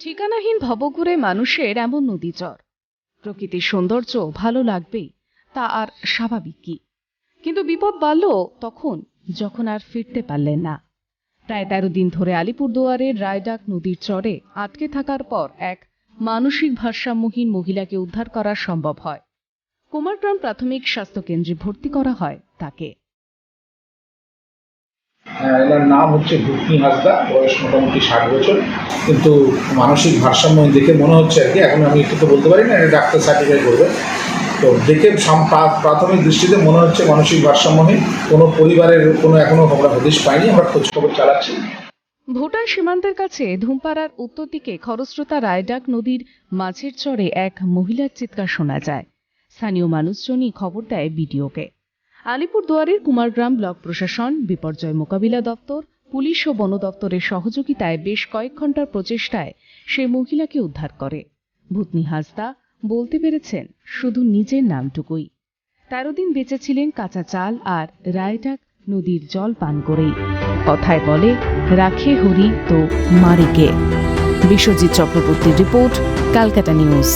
ঠিকানাহীন ভবঘুরে মানুষের এমন নদীচর, প্রকৃতির সৌন্দর্য ভালো লাগবেই, তা আর স্বাভাবিক কি? কিন্তু বিপদ বাড়ল তখন, যখন আর ফিরতে পারলেন না। প্রায় 13 দিন ধরে আলিপুরদুয়ারের রায়ডাক নদীর চরে আটকে থাকার পর এক মানসিক ভারসাম্যহীন মহিলাকে উদ্ধার করা সম্ভব হয়। কুমারগ্রাম প্রাথমিক স্বাস্থ্য কেন্দ্রে ভর্তি করা হয় তাকে। এনার নাম হচ্ছে ভূতনি হাঁসদা, বয়স মোটামুটি 60 বছর, কিন্তু মানসিক ভারসাম্য দেখে মনে হচ্ছে আর কি, এখন আমি একটু তো বলতে পারি না, এটা ডাক্তার সার্টিফাই করবে। তো দেখে প্রাথমিক দৃষ্টিতে মনে হচ্ছে মানসিক ভারসাম্যহীন। কোনো পরিবারের কোনো এখনো আমরা হদিশ পাইনি, আমরা খোঁজখবর চালাচ্ছি। ভুটান সীমান্তের কাছে ধুমপাড়ার উত্তর দিকে খরস্রোতা রায়ডাক নদীর মাঝের চরে এক মহিলার চিৎকার শোনা যায়। স্থানীয় মানুষজনই খবর দেয় বিডিওকে। আলিপুরদুয়ারের কুমারগ্রাম ব্লক প্রশাসন, বিপর্যয় মোকাবিলা দপ্তর, পুলিশ ও বন দপ্তরের সহযোগিতায় বেশ কয়েক ঘন্টার প্রচেষ্টায় সেই মহিলাকে উদ্ধার করে। ভূতনি হাঁসদা বলতে পেরেছেন শুধু নিজের নামটুকুই। 13 দিন বেঁচে ছিলেন কাঁচা চাল আর রায়ডাক নদীর জল পান করেই। কথায় বলে, রাখে হরি তো মারিকে। বিশ্বজিৎ চক্রবর্তীর রিপোর্ট, ক্যালকাটা নিউজ।